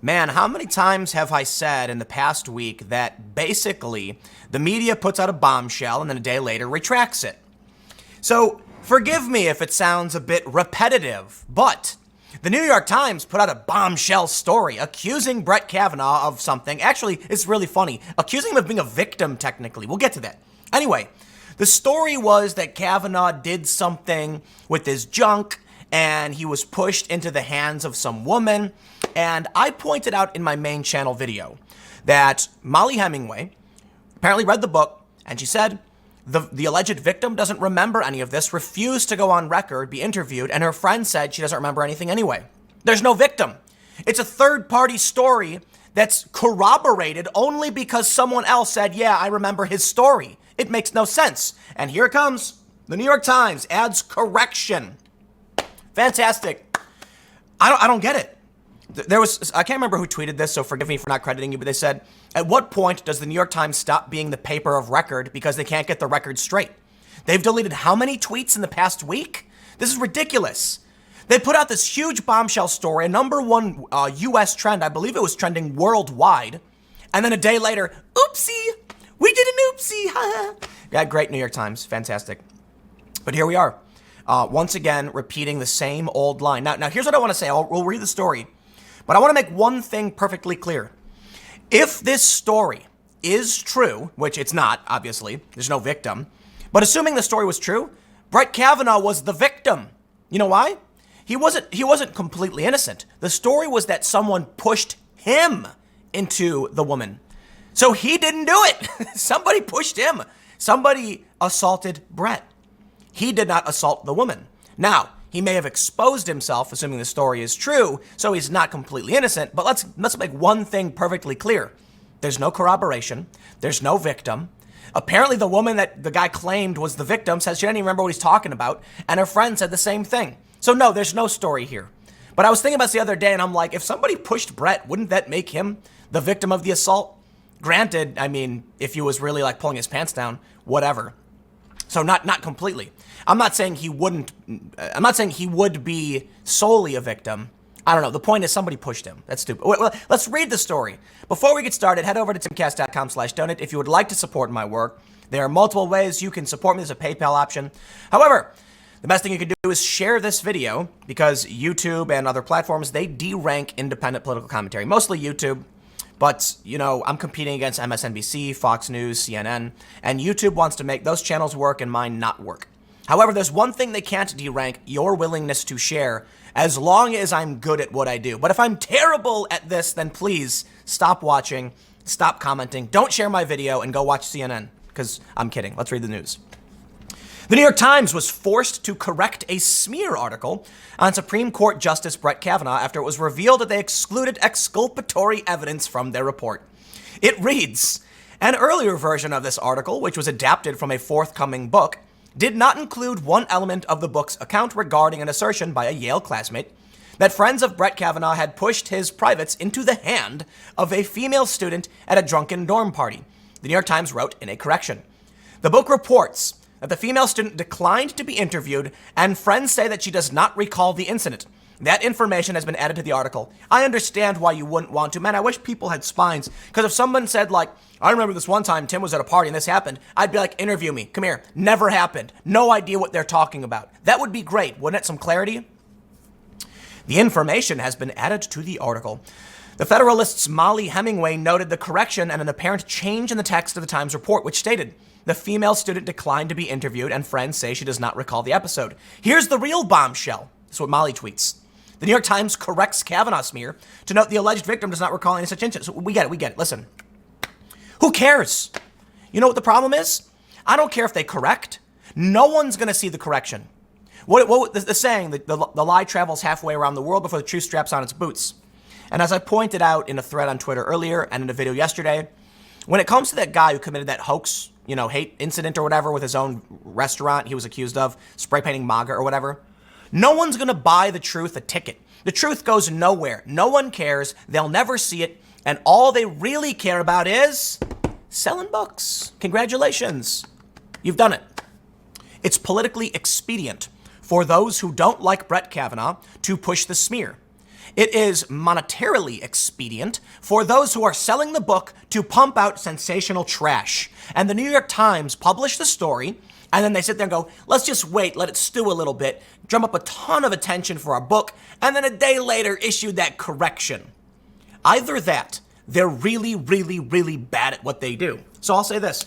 Man, how many times have I said in the past week that basically the media puts out a bombshell and then a day later retracts it? So forgive me if it sounds a bit repetitive, but the New York Times put out a bombshell story accusing Brett Kavanaugh of something. Actually, it's really funny. Accusing him of being a victim, technically. We'll get to that. Anyway, the story was that Kavanaugh did something with his junk and he was pushed into the hands of some woman. And I pointed out in my main channel video that Molly Hemingway apparently read the book and she said the alleged victim doesn't remember any of this, refused to go on record, be interviewed, and her friend said she doesn't remember anything anyway. There's no victim. It's a third-party story that's corroborated only because someone else said, yeah, I remember his story. It makes no sense. And here it comes. The New York Times adds correction. Fantastic. I don't get it. I can't remember who tweeted this, so forgive me for not crediting you, but they said, at what point does the New York Times stop being the paper of record because they can't get the record straight? They've deleted how many tweets in the past week? This is ridiculous. They put out this huge bombshell story, a number one U.S. trend. I believe it was trending worldwide. And then a day later, oopsie, we did an oopsie. Yeah, great, New York Times. Fantastic. But here we are. Once again, repeating the same old line. Now here's what I want to say. We'll read the story. But I want to make one thing perfectly clear. If this story is true, which it's not, obviously, there's no victim, but assuming the story was true, Brett Kavanaugh was the victim. You know why? He wasn't completely innocent. The story was that someone pushed him into the woman. So he didn't do it. Somebody pushed him. Somebody assaulted Brett. He did not assault the woman. Now, he may have exposed himself, assuming the story is true, so he's not completely innocent, but let's make one thing perfectly clear. There's no corroboration. There's no victim. Apparently the woman that the guy claimed was the victim says she didn't even remember what he's talking about, and her friend said the same thing. So no, there's no story here. But I was thinking about this the other day, and I'm like, if somebody pushed Brett, wouldn't that make him the victim of the assault? Granted, I mean, if he was really like pulling his pants down, whatever. So not completely. I'm not saying he would be solely a victim. I don't know. The point is somebody pushed him. That's stupid. Well, let's read the story. Before we get started, head over to timcast.com/donate if you would like to support my work. There are multiple ways you can support me. There's a PayPal option. However, the best thing you can do is share this video because YouTube and other platforms, they derank independent political commentary, mostly YouTube. But, you know, I'm competing against MSNBC, Fox News, CNN, and YouTube wants to make those channels work and mine not work. However, there's one thing they can't derank: your willingness to share, as long as I'm good at what I do. But if I'm terrible at this, then please stop watching, stop commenting, don't share my video, and go watch CNN, because I'm kidding. Let's read the news. The New York Times was forced to correct a smear article on Supreme Court Justice Brett Kavanaugh after it was revealed that they excluded exculpatory evidence from their report. It reads, an earlier version of this article, which was adapted from a forthcoming book, did not include one element of the book's account regarding an assertion by a Yale classmate that friends of Brett Kavanaugh had pushed his privates into the hand of a female student at a drunken dorm party, the New York Times wrote in a correction. The book reports that the female student declined to be interviewed, and friends say that she does not recall the incident. That information has been added to the article. I understand why you wouldn't want to. Man, I wish people had spines, because if someone said, like, I remember this one time Tim was at a party and this happened, I'd be like, interview me. Come here. Never happened. No idea what they're talking about. That would be great. Wouldn't it? Some clarity? The information has been added to the article. The Federalist's Molly Hemingway noted the correction and an apparent change in the text of the Times report, which stated, the female student declined to be interviewed, and friends say she does not recall the episode. Here's the real bombshell. That's what Molly tweets. The New York Times corrects Kavanaugh smear to note the alleged victim does not recall any such incident. So we get it. Listen. Who cares? You know what the problem is? I don't care if they correct. No one's going to see the correction. What the saying, the lie travels halfway around the world before the truth straps on its boots. And as I pointed out in a thread on Twitter earlier and in a video yesterday, when it comes to that guy who committed that hoax, hate incident or whatever with his own restaurant he was accused of, spray painting MAGA or whatever, no one's going to buy the truth a ticket. The truth goes nowhere. No one cares. They'll never see it. And all they really care about is selling books. Congratulations. You've done it. It's politically expedient for those who don't like Brett Kavanaugh to push the smear. It is monetarily expedient for those who are selling the book to pump out sensational trash. And the New York Times published the story, and then they sit there and go, let's just wait, let it stew a little bit, drum up a ton of attention for our book, and then a day later issued that correction. Either that, they're really, really, really bad at what they do. So I'll say this.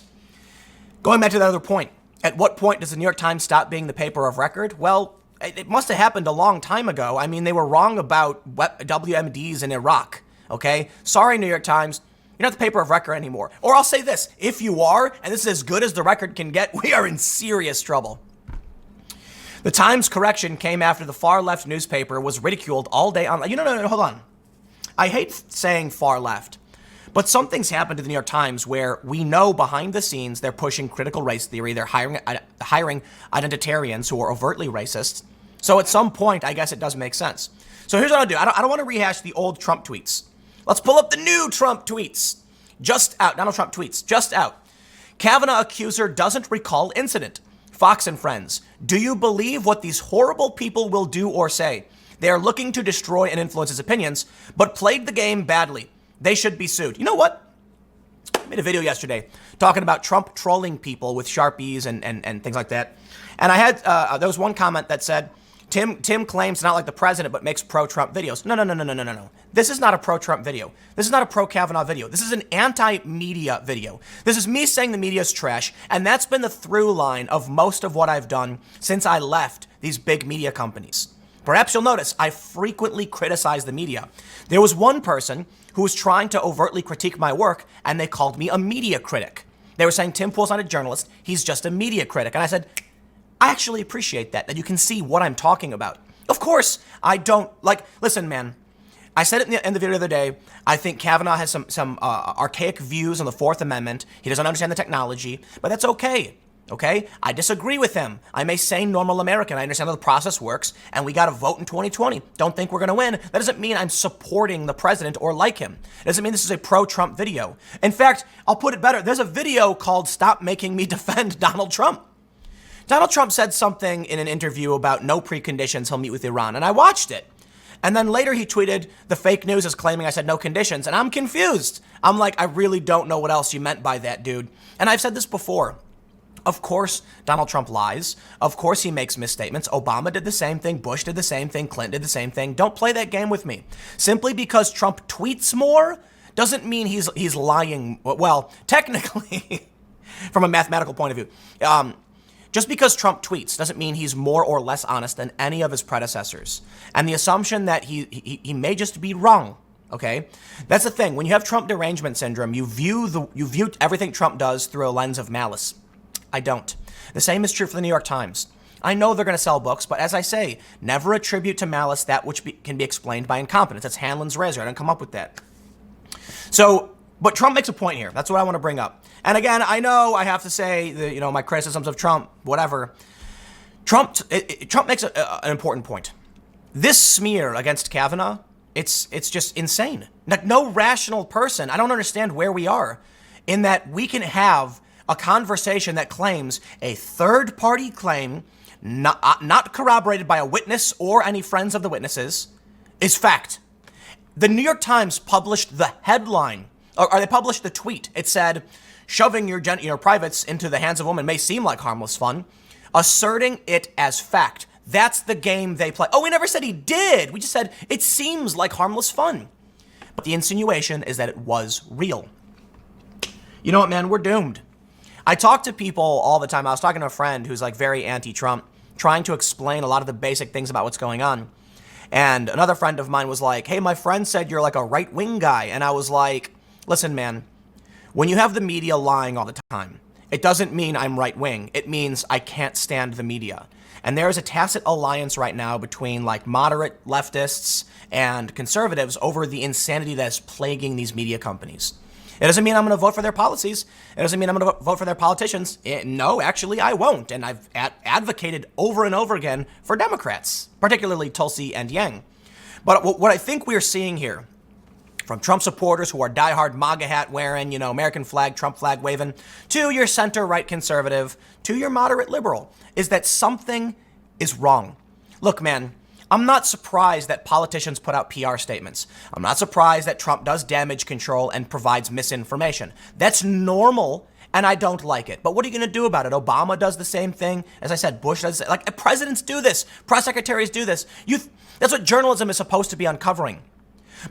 Going back to the other point, at what point does the New York Times stop being the paper of record? Well, it must have happened a long time ago. I mean, they were wrong about WMDs in Iraq, okay? Sorry, New York Times, you're not the paper of record anymore. Or I'll say this, if you are, and this is as good as the record can get, we are in serious trouble. The Times correction came after the far left newspaper was ridiculed all day on. No, hold on. I hate saying far left, but something's happened to the New York Times where we know behind the scenes they're pushing critical race theory. They're hiring identitarians who are overtly racist. So at some point, I guess it does make sense. So here's what I'll do. I don't want to rehash the old Trump tweets. Let's pull up the new Trump tweets. Just out. Donald Trump tweets. Just out. Kavanaugh accuser doesn't recall incident. Fox and Friends. Do you believe what these horrible people will do or say? They are looking to destroy and influence his opinions, but played the game badly. They should be sued. You know what? I made a video yesterday talking about Trump trolling people with Sharpies and things like that. And I had, there was one comment that said, Tim claims not like the president, but makes pro-Trump videos. No. This is not a pro-Trump video. This is not a pro-Kavanaugh video. This is an anti-media video. This is me saying the media is trash, and that's been the through line of most of what I've done since I left these big media companies. Perhaps you'll notice I frequently criticize the media. There was one person who was trying to overtly critique my work, and they called me a media critic. They were saying Tim Pool's not a journalist, he's just a media critic. And I said, I actually appreciate that you can see what I'm talking about. Of course, I don't, listen, man, I said it in the video the other day, I think Kavanaugh has some archaic views on the Fourth Amendment. He doesn't understand the technology, but that's okay. Okay? I disagree with him. I'm a sane, normal American. I understand how the process works, and we got to vote in 2020. Don't think we're going to win. That doesn't mean I'm supporting the president or like him. It doesn't mean this is a pro-Trump video. In fact, I'll put it better. There's a video called Stop Making Me Defend Donald Trump. Donald Trump said something in an interview about no preconditions he'll meet with Iran, and I watched it. And then later he tweeted, the fake news is claiming I said no conditions, and I'm confused. I'm like, I really don't know what else you meant by that, dude. And I've said this before. Of course, Donald Trump lies. Of course, he makes misstatements. Obama did the same thing. Bush did the same thing. Clinton did the same thing. Don't play that game with me. Simply because Trump tweets more doesn't mean he's lying. Well, technically, from a mathematical point of view, just because Trump tweets doesn't mean he's more or less honest than any of his predecessors. And the assumption that he may just be wrong. Okay, that's the thing. When you have Trump derangement syndrome, you view everything Trump does through a lens of malice. I don't. The same is true for the New York Times. I know they're going to sell books, but as I say, never attribute to malice that which can be explained by incompetence. That's Hanlon's razor. I didn't come up with that. So, but Trump makes a point here. That's what I want to bring up. And again, I know I have to say, my criticisms of Trump, whatever. Trump makes an important point. This smear against Kavanaugh, it's just insane. Like, no rational person, I don't understand where we are in that we can have a conversation that claims a third-party claim, not corroborated by a witness or any friends of the witnesses, is fact. The New York Times published the headline, or they published the tweet. It said, shoving your privates into the hands of women may seem like harmless fun, asserting it as fact. That's the game they play. Oh, we never said he did. We just said it seems like harmless fun. But the insinuation is that it was real. You know what, man? We're doomed. I talk to people all the time. I was talking to a friend who's like very anti-Trump, trying to explain a lot of the basic things about what's going on. And another friend of mine was like, hey, my friend said you're like a right-wing guy. And I was like, listen, man, when you have the media lying all the time, it doesn't mean I'm right-wing. It means I can't stand the media. And there is a tacit alliance right now between like moderate leftists and conservatives over the insanity that is plaguing these media companies. It doesn't mean I'm going to vote for their policies. It doesn't mean I'm going to vote for their politicians. No, actually, I won't. And I've advocated over and over again for Democrats, particularly Tulsi and Yang. But what I think we're seeing here, from Trump supporters who are diehard MAGA hat wearing, American flag, Trump flag waving, to your center-right conservative, to your moderate liberal, is that something is wrong. Look, man, I'm not surprised that politicians put out PR statements. I'm not surprised that Trump does damage control and provides misinformation. That's normal, and I don't like it. But what are you going to do about it? Obama does the same thing. As I said, Bush does. Like, presidents do this. Press secretaries do this. That's what journalism is supposed to be uncovering.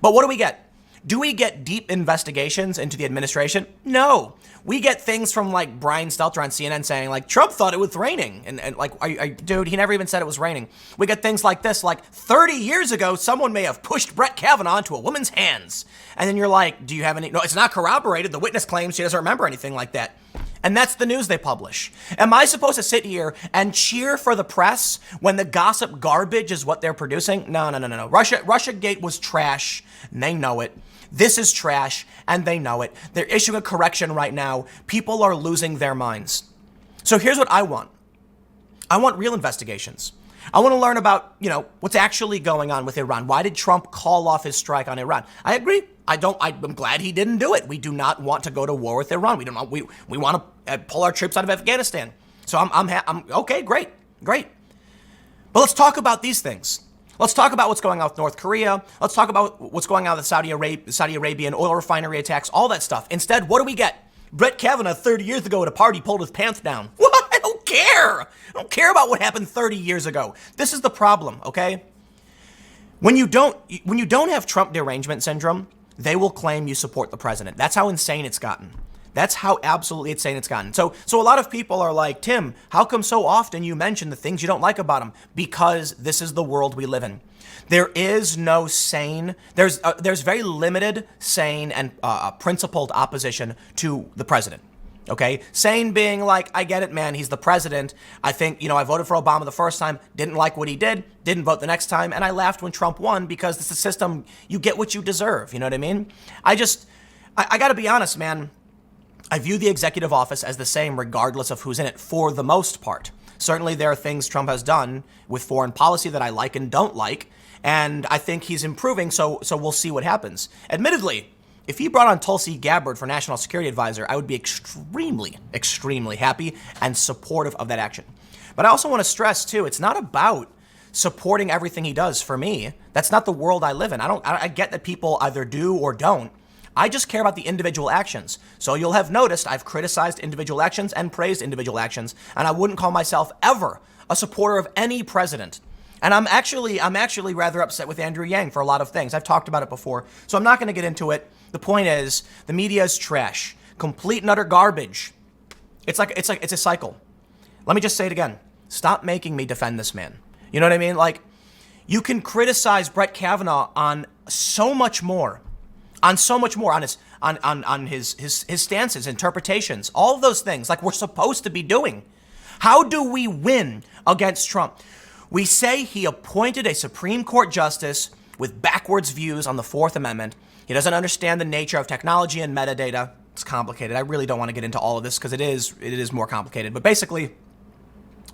But what do we get? Do we get deep investigations into the administration? No. We get things from like Brian Stelter on CNN saying like Trump thought it was raining. And like, dude, he never even said it was raining. We get things like this, like 30 years ago, someone may have pushed Brett Kavanaugh into a woman's hands. And then you're like, do you have any? No, it's not corroborated. The witness claims she doesn't remember anything like that. And that's the news they publish. Am I supposed to sit here and cheer for the press when the gossip garbage is what they're producing? No. Russiagate was trash, and they know it. This is trash, and they know it. They're issuing a correction right now. People are losing their minds. So here's what I want. I want real investigations. I want to learn about, what's actually going on with Iran. Why did Trump call off his strike on Iran? I agree. I'm glad he didn't do it. We do not want to go to war with Iran. We want to pull our troops out of Afghanistan. So I'm okay, great. But let's talk about these things. Let's talk about what's going on with North Korea. Let's talk about what's going on with Saudi Arabian oil refinery attacks, all that stuff. Instead, what do we get? Brett Kavanaugh 30 years ago at a party pulled his pants down. What? I don't care. I don't care about what happened 30 years ago. This is the problem, okay? When you don't have Trump derangement syndrome, they will claim you support the president. That's how insane it's gotten. That's how absolutely insane it's gotten. So a lot of people are like, Tim, how come so often you mention the things you don't like about him? Because this is the world we live in. There is no sane, there's very limited sane and principled opposition to the president. Okay? Sane being like, I get it, man, he's the president. I think, I voted for Obama the first time, didn't like what he did, didn't vote the next time, and I laughed when Trump won because it's a system, you get what you deserve, you know what I mean? I gotta be honest, man. I view the executive office as the same regardless of who's in it for the most part. Certainly there are things Trump has done with foreign policy that I like and don't like, and I think he's improving, so we'll see what happens. Admittedly, if he brought on Tulsi Gabbard for National Security Advisor, I would be extremely, extremely happy and supportive of that action. But I also want to stress, too, it's not about supporting everything he does for me. That's not the world I live in. I get that people either do or don't. I just care about the individual actions. So you'll have noticed I've criticized individual actions and praised individual actions, and I wouldn't call myself ever a supporter of any president. And I'm actually rather upset with Andrew Yang for a lot of things. I've talked about it before, so I'm not going to get into it. The point is, the media is trash, complete and utter garbage. It's a cycle. Let me just say it again. Stop making me defend this man. You know what I mean? Like, you can criticize Brett Kavanaugh on so much more. On his stances, interpretations, all of those things, like we're supposed to be doing. How do we win against Trump? We say he appointed a Supreme Court justice with backwards views on the Fourth Amendment. He doesn't understand the nature of technology and metadata. It's complicated. I really don't want to get into all of this because it is more complicated. But basically,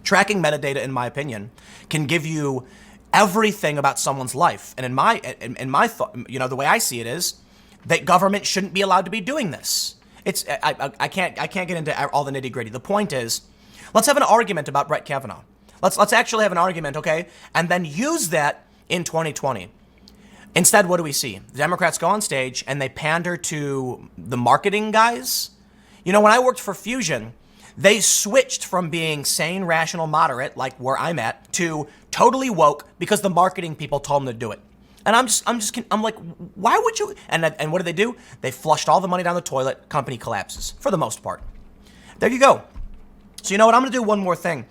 tracking metadata, in my opinion, can give you everything about someone's life. And in my thought, the way I see it is that government shouldn't be allowed to be doing this. I can't get into all the nitty gritty. The point is, let's have an argument about Brett Kavanaugh. Let's actually have an argument, okay? And then use that in 2020. Instead, what do we see? The Democrats go on stage and they pander to the marketing guys. When I worked for Fusion, they switched from being sane, rational, moderate, like where I'm at, to totally woke because the marketing people told them to do it. And I'm like, why would you? And what do? They flushed all the money down the toilet. Company collapses for the most part. There you go. So you know what? I'm going to do one more thing.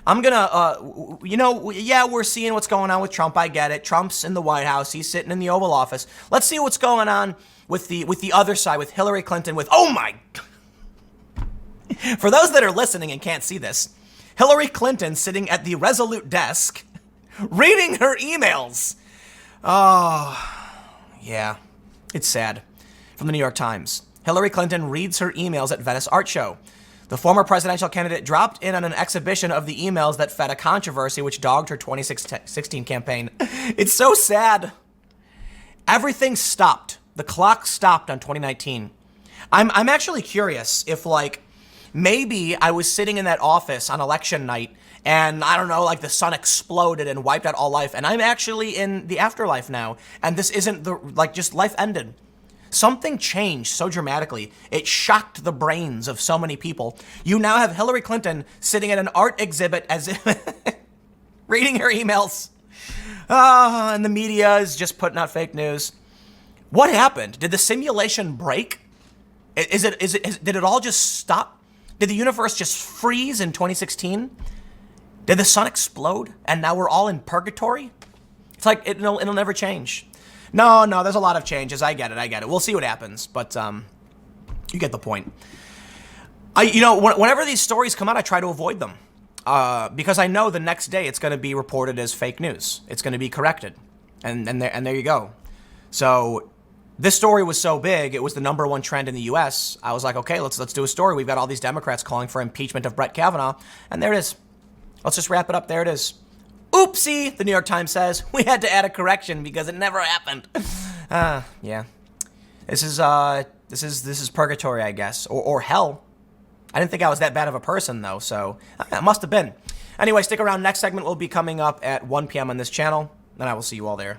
I'm going to, we're seeing what's going on with Trump. I get it. Trump's in the White House. He's sitting in the Oval Office. Let's see what's going on with the other side, with Hillary Clinton, oh my. For those that are listening and can't see this, Hillary Clinton sitting at the Resolute desk, reading her emails. Oh, yeah, it's sad. From the New York Times. Hillary Clinton reads her emails at Venice Art Show. The former presidential candidate dropped in on an exhibition of the emails that fed a controversy which dogged her 2016 campaign. It's so sad. Everything stopped. The clock stopped on 2019. I'm actually curious if, maybe I was sitting in that office on election night and I don't know, like the sun exploded and wiped out all life. And I'm actually in the afterlife now. And this isn't just life ended. Something changed so dramatically. It shocked the brains of so many people. You now have Hillary Clinton sitting at an art exhibit as if reading her emails. And the media is just putting out fake news. What happened? Did the simulation break? Did it all just stop? Did the universe just freeze in 2016? Did the sun explode and now we're all in purgatory? It's like it'll never change. No, there's a lot of changes. I get it. We'll see what happens, but you get the point. Whenever these stories come out, I try to avoid them because I know the next day it's going to be reported as fake news. It's going to be corrected, and there you go. So this story was so big, it was the #1 trend in the U.S. I was like, okay, let's do a story. We've got all these Democrats calling for impeachment of Brett Kavanaugh, and there it is. Let's just wrap it up. There it is. Oopsie, the New York Times says. We had to add a correction because it never happened. Yeah. This is purgatory, I guess, or hell. I didn't think I was that bad of a person, though, so it must have been. Anyway, stick around. Next segment will be coming up at 1 p.m. on this channel, and I will see you all there.